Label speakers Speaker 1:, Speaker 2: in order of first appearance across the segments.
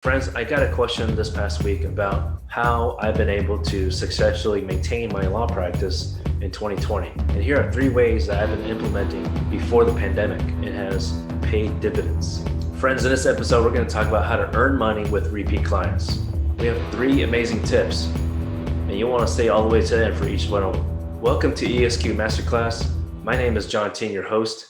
Speaker 1: Friends, I got a question this past week about how I've been able to successfully maintain my law practice in 2020. And here are 3 ways that I've been implementing before the pandemic. It has paid dividends. Friends, in this episode, we're going to talk about how to earn money with repeat clients. We have 3 amazing tips, and you'll want to stay all the way to the end for each one of them. Welcome to ESQ Masterclass. My name is Ting, your host.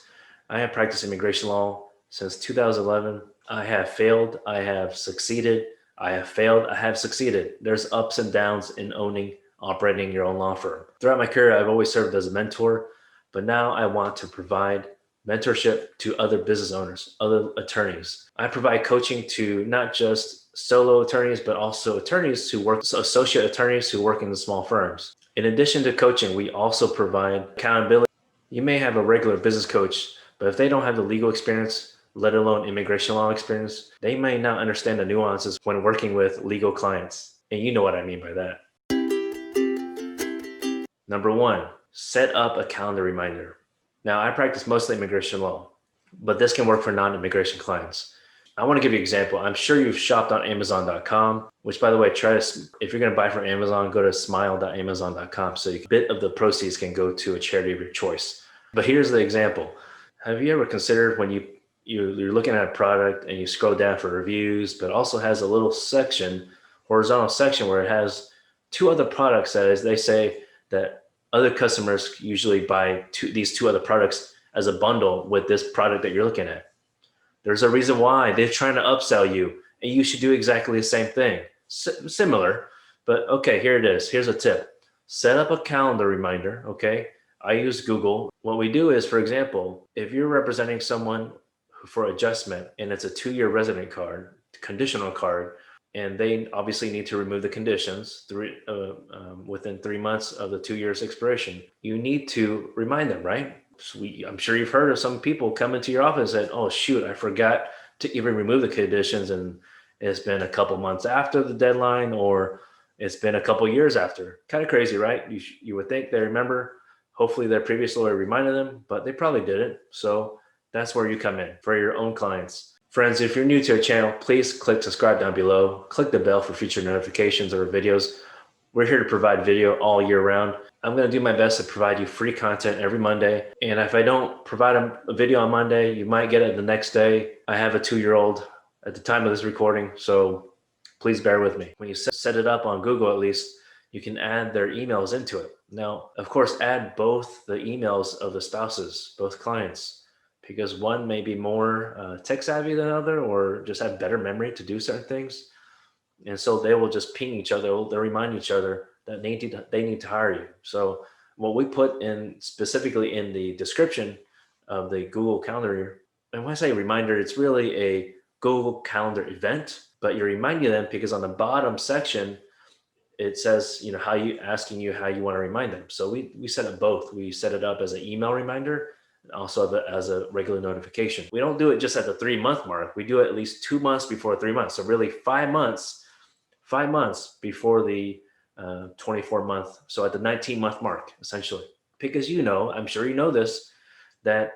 Speaker 1: I have practiced immigration law since 2011. I have failed, I have succeeded, I have failed, I have succeeded. There's ups and downs in operating your own law firm. Throughout my career, I've always served as a mentor, but now I want to provide mentorship to other business owners, other attorneys. I provide coaching to not just solo attorneys, but also associate attorneys who work in the small firms. In addition to coaching, we also provide accountability. You may have a regular business coach, but if they don't have the legal experience, let alone immigration law experience, they may not understand the nuances when working with legal clients. And you know what I mean by that. Number 1, set up a calendar reminder. Now, I practice mostly immigration law, but this can work for non-immigration clients. I want to give you an example. I'm sure you've shopped on Amazon.com, which, by the way, if you're going to buy from Amazon, go to smile.amazon.com so a bit of the proceeds can go to a charity of your choice. But here's the example. Have you ever considered when you're looking at a product and you scroll down for reviews, but also has a little horizontal section where it has 2 other products that, as they say, that other customers usually buy these 2 other products as a bundle with this product that you're looking at. There's a reason why. They're trying to upsell you, and you should do exactly the same thing. Similar, but okay, here it is. Here's a tip. Set up a calendar reminder, okay? I use Google. What we do is, for example, if you're representing someone for adjustment and it's a 2-year resident card, conditional card, and they obviously need to remove the conditions within 3 months of the 2 years expiration, you need to remind them, right? So I'm sure you've heard of some people come into your office and, oh shoot, I forgot to even remove the conditions, and it's been a couple months after the deadline, or it's been a couple years after. Kind of crazy, right? You would think they remember. Hopefully their previous lawyer reminded them, but they probably didn't. So that's where you come in for your own clients. Friends, if you're new to our channel, please click subscribe down below. Click the bell for future notifications of our videos. We're here to provide video all year round. I'm going to do my best to provide you free content every Monday. And if I don't provide a video on Monday, you might get it the next day. I have a 2-year-old at the time of this recording, so please bear with me. When you set it up on Google, at least, you can add their emails into it. Now, of course, add both the emails of the spouses, both clients, because one may be more tech savvy than the other, or just have better memory to do certain things. And so they will just ping each other. They'll remind each other that they need to hire you. So what we put in specifically in the description of the Google Calendar, and when I say reminder, it's really a Google Calendar event, but you're reminding them because on the bottom section, it says, asking you how you want to remind them. So we set up both. We set it up as an email reminder and also as a regular notification. We don't do it just at the 3-month mark. We do it at least 2 months before 3 months. So really 5 months before the 24-month. So at the 19-month mark, essentially. Because I'm sure you know this, that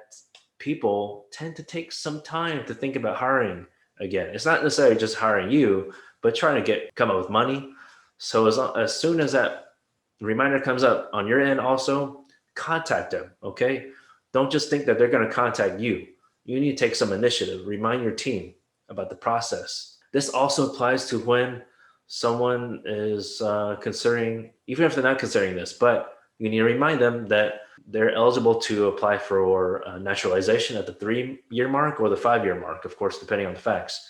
Speaker 1: people tend to take some time to think about hiring again. It's not necessarily just hiring you, but trying to come up with money. So as soon as that reminder comes up on your end, also contact them, okay? Don't just think that they're going to contact you. You need to take some initiative. Remind your team about the process. This also applies to when someone is considering, even if they're not considering this, but you need to remind them that they're eligible to apply for naturalization at the 3-year mark or the 5-year mark, of course, depending on the facts.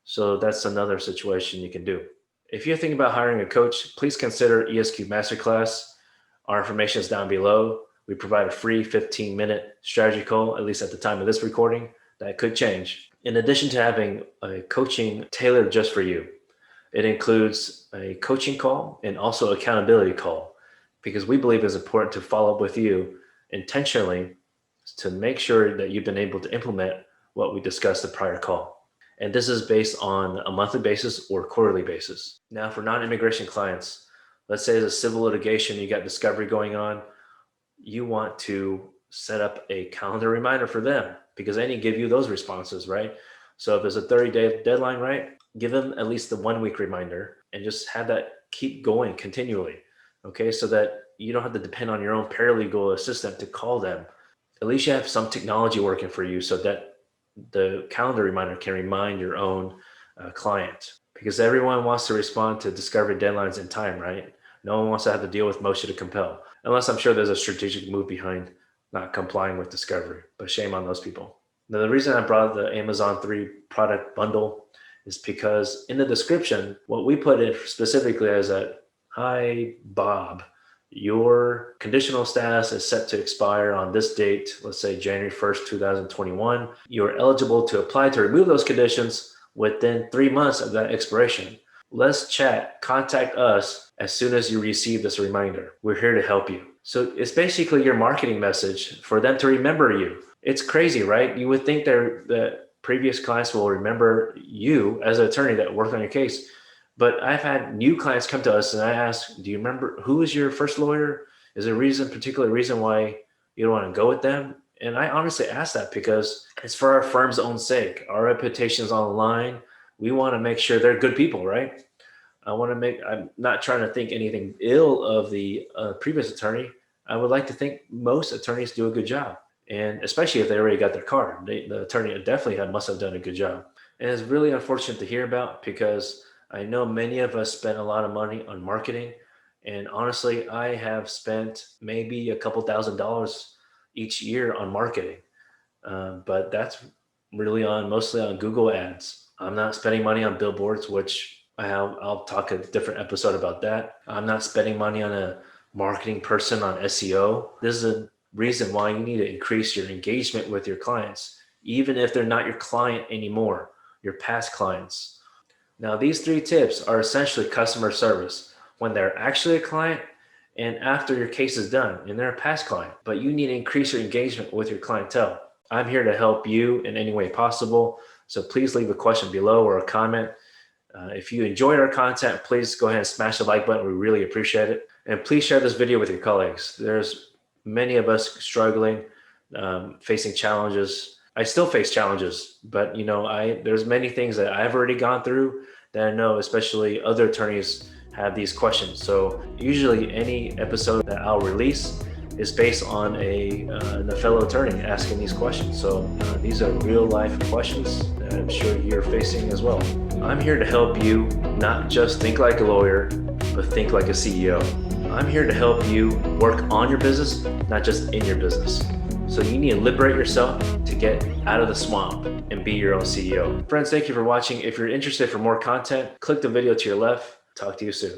Speaker 1: So that's another situation you can do. If you're thinking about hiring a coach, please consider ESQ Masterclass. Our information is down below. We provide a free 15-minute strategy call, at least at the time of this recording. That could change. In addition to having a coaching tailored just for you, it includes a coaching call and also accountability call, because we believe it's important to follow up with you intentionally to make sure that you've been able to implement what we discussed the prior call. And this is based on a monthly basis or quarterly basis. Now, for non-immigration clients, let's say there's a civil litigation, you got discovery going on, you want to set up a calendar reminder for them because they need to give you those responses, right? So if there's a 30-day deadline, right? give them at least the 1 week reminder and just have that keep going continually. Okay, so that you don't have to depend on your own paralegal assistant to call them. At least you have some technology working for you so that the calendar reminder can remind your own client, because everyone wants to respond to discovery deadlines in time, right? No one wants to have to deal with motion to compel, unless I'm sure there's a strategic move behind not complying with discovery, but shame on those people. Now, the reason I brought the Amazon 3 product bundle is because in the description, what we put in specifically is that, hi, Bob, your conditional status is set to expire on this date, let's say January 1st, 2021. You're eligible to apply to remove those conditions within 3 months of that expiration. Let's chat. Contact us as soon as you receive this reminder. We're here to help you. So it's basically your marketing message for them to remember you. It's crazy, right? You would think that previous clients will remember you as an attorney that worked on your case. But I've had new clients come to us and I ask, do you remember who was your first lawyer? Is there a particular reason why you don't want to go with them? And I honestly ask that because it's for our firm's own sake. Our reputation's on the line. We want to make sure they're good people, right? I'm not trying to think anything ill of the previous attorney. I would like to think most attorneys do a good job. And especially if they already got their card, the attorney must have done a good job. And it's really unfortunate to hear about because I know many of us spend a lot of money on marketing. And honestly, I have spent maybe a couple $1,000s each year on marketing. But that's really mostly on Google ads. I'm not spending money on billboards, which I'll talk a different episode about that. I'm not spending money on a marketing person on SEO. This is a reason why you need to increase your engagement with your clients, even if they're not your client anymore, your past clients. Now, these 3 tips are essentially customer service when they're actually a client and after your case is done and they're a past client, but you need to increase your engagement with your clientele. I'm here to help you in any way possible. So please leave a question below or a comment. If you enjoyed our content, please go ahead and smash the like button. We really appreciate it. And please share this video with your colleagues. There's many of us struggling, facing challenges. I still face challenges, but there's many things that I've already gone through that I know, especially other attorneys have these questions. So usually any episode that I'll release is based on a fellow attorney asking these questions. So these are real life questions that I'm sure you're facing as well. I'm here to help you not just think like a lawyer, but think like a CEO. I'm here to help you work on your business, not just in your business. So you need to liberate yourself to get out of the swamp and be your own CEO. Friends, thank you for watching. If you're interested for more content, click the video to your left. Talk to you soon.